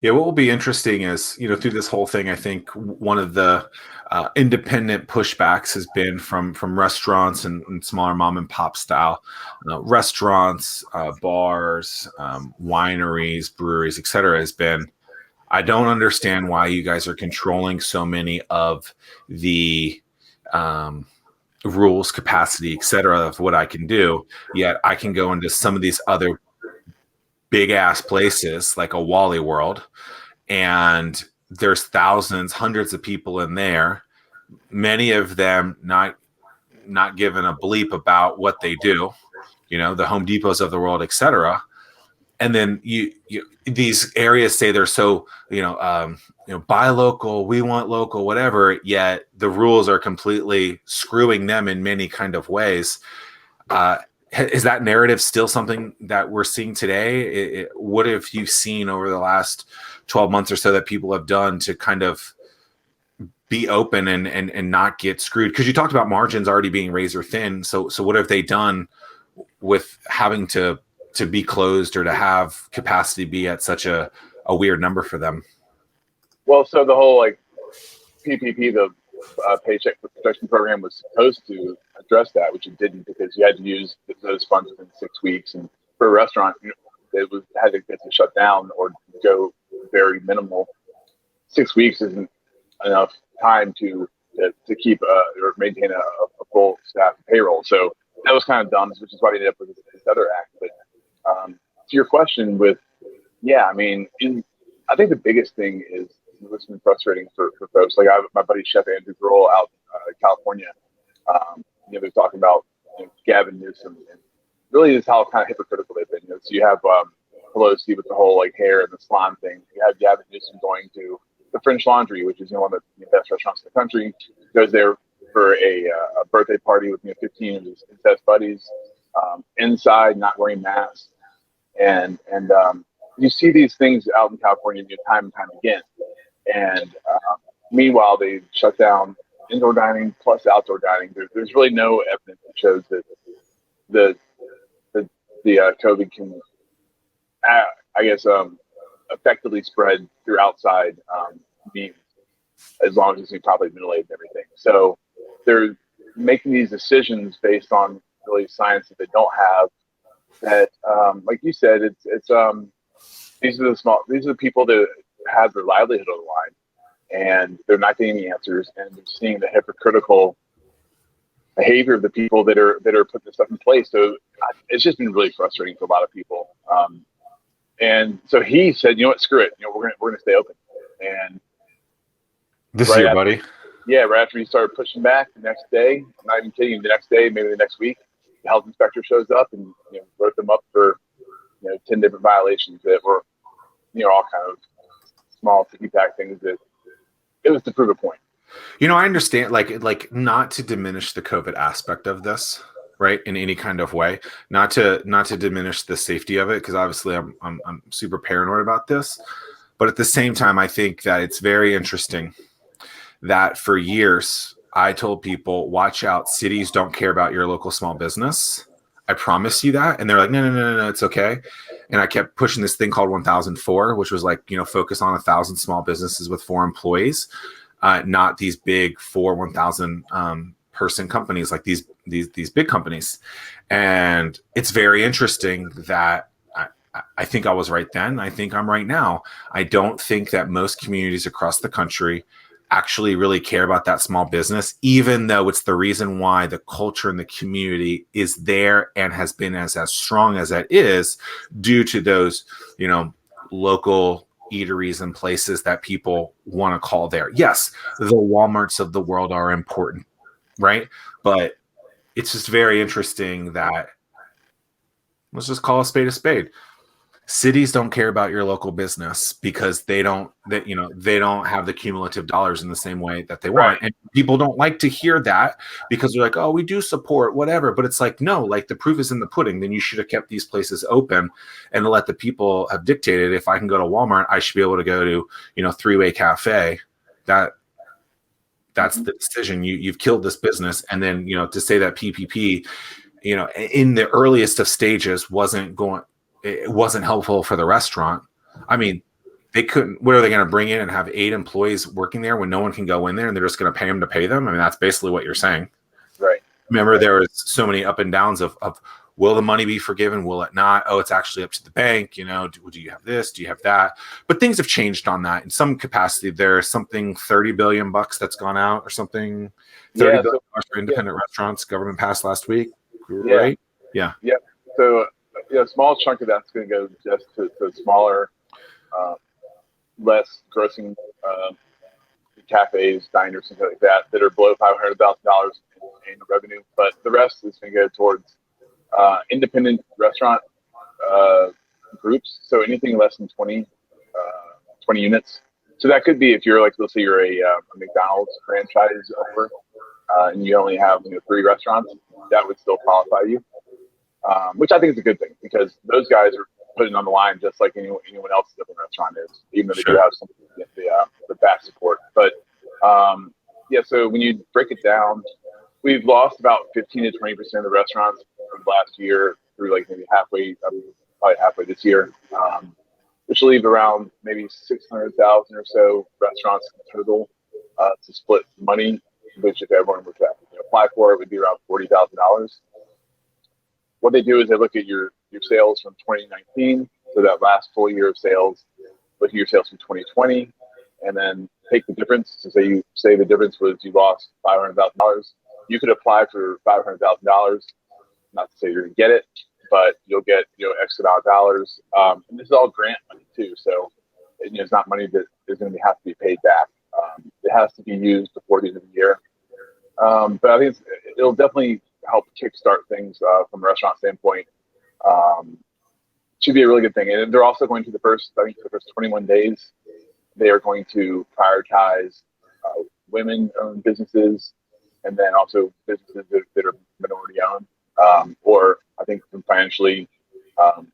Yeah, what will be interesting is, through this whole thing, I think one of the independent pushbacks has been from restaurants and smaller mom and pop style restaurants, bars, wineries, breweries, et cetera, has been, I don't understand why you guys are controlling so many of the um, rules, capacity, et cetera, of what I can do. Yet I can go into some of these other big ass places like a Wally World, and there's thousands, hundreds of people in there, many of them not given a bleep about what they do, the Home Depots of the world, etc. And then you these areas say they're so, buy local, we want local, whatever, yet the rules are completely screwing them in many kind of ways. Is that narrative still something that we're seeing today? What have you seen over the last 12 months or so that people have done to kind of be open and not get screwed? Because you talked about margins already being razor thin. So what have they done with having to be closed or to have capacity be at such a weird number for them? Well, so the whole PPP, the Paycheck Protection Program, was supposed to address that, which it didn't, because you had to use those funds within 6 weeks. And for a restaurant, it had to get to shut down or go very minimal. 6 weeks isn't enough time to keep or maintain a full staff payroll. So that was kind of dumb, which is why we ended up with this other act. But to your question, I think the biggest thing is what's been frustrating for folks. Like my buddy Chef Andrew Grohl out in California, they're talking about Gavin Newsom, and really this is how kind of hypocritical they've been. So you have Pelosi with the whole hair and the salon thing. You have Gavin Newsom going to the French Laundry, which is one of the best restaurants in the country. Goes there for a birthday party with 15 of his best buddies, inside, not wearing masks, and you see these things out in California time and time again. And meanwhile, they shut down indoor dining plus outdoor dining. There's really no evidence that shows that the COVID can, effectively spread through outside means, as long as it's properly ventilated and everything. So they're making these decisions based on really science that they don't have. That, like you said, these are the people that have their livelihood on the line, and they're not getting the answers, and they're seeing the hypocritical behavior of the people that are putting this stuff in place. So it's just been really frustrating for a lot of people. And so he said, what, screw it. We're gonna stay open. And this is your buddy? Yeah, right after he started pushing back, the next day, I'm not even kidding you, the next day, maybe the next week, the health inspector shows up and wrote them up for 10 different violations that were all kind of small ticky-tack things that it was to prove a point. I understand, like not to diminish the COVID aspect of this, right, in any kind of way, not to diminish the safety of it, because obviously I'm super paranoid about this, but at the same time, I think that it's very interesting that for years I told people, watch out, cities don't care about your local small business. I promise you that. And they're like, no, it's okay. And I kept pushing this thing called 1004, which was focus on 1,000 small businesses with 4 employees, not these big 1,000 person companies, like these big companies. And it's very interesting that I think I was right then. I think I'm right now. I don't think that most communities across the country actually really care about that small business, even though it's the reason why the culture in the community is there and has been as strong as that is, due to those, local eateries and places that people want to call there. Yes, the Walmarts of the world are important, right? But it's just very interesting that, let's just call a spade. Cities don't care about your local business because they don't have the cumulative dollars in the same way that they want. Right. And people don't like to hear that because they're like, oh, we do support whatever. But it's like, no, the proof is in the pudding. Then you should have kept these places open and let the people have dictated. If I can go to Walmart, I should be able to go to, Three-Way Cafe. That's the decision. You've killed this business. And then, to say that PPP, in the earliest of stages it wasn't helpful for the restaurant. I mean, they couldn't. What are they going to bring in and have 8 employees working there when no one can go in there, and they're just going to pay them to pay them? I mean, that's basically what you're saying. Right. Remember, there was so many up and downs of will the money be forgiven? Will it not? Oh, it's actually up to the bank. You know, do you have this? Do you have that? But things have changed on that in some capacity. There's something $30 billion that's gone out or something. $30 billion for independent restaurants. Government passed last week, right? Yeah. So a small chunk of that's going to go just to smaller, less grossing cafes, diners, things like that are below $500,000 in annual revenue. But the rest is going to go towards independent restaurant groups. So anything less than 20 units. So that could be if you're like, let's say you're a McDonald's franchise owner and you only have 3 restaurants, that would still qualify you. Which I think is a good thing because those guys are putting on the line just like anyone else's different restaurant is, even though they do have some the back support. But so when you break it down, we've lost about 15 to 20% of the restaurants from last year through like maybe probably halfway this year, which will leave around maybe 600,000 or so restaurants in total to split money, which if everyone were to apply for it would be around $40,000. What they do is they look at your sales from 2019, so that last full year of sales, look at your sales from 2020, and then take the difference. So say the difference was you lost $500,000. You could apply for $500,000. Not to say you're going to get it, but you'll get X amount of dollars. And this is all grant money too, so it's not money that is going to have to be paid back. It has to be used before the end of the year. But I think it'll definitely help kickstart things from a restaurant standpoint. Should be a really good thing. And they're also going to the first 21 days, they are going to prioritize women-owned businesses and then also businesses that are minority-owned or I think from financially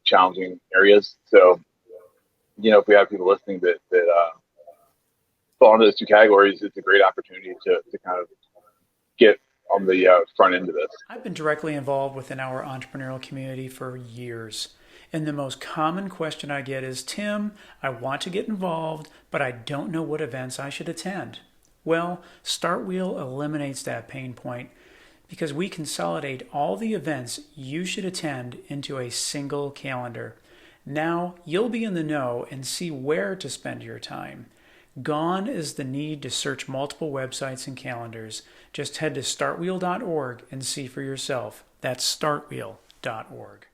challenging areas. So, if we have people listening that fall into those 2 categories, it's a great opportunity to kind of get on the front end of this. I've been directly involved within our entrepreneurial community for years. And the most common question I get is, Tim, I want to get involved, but I don't know what events I should attend. Well, StartWheel eliminates that pain point because we consolidate all the events you should attend into a single calendar. Now you'll be in the know and see where to spend your time. Gone is the need to search multiple websites and calendars. Just head to startwheel.org and see for yourself. That's startwheel.org.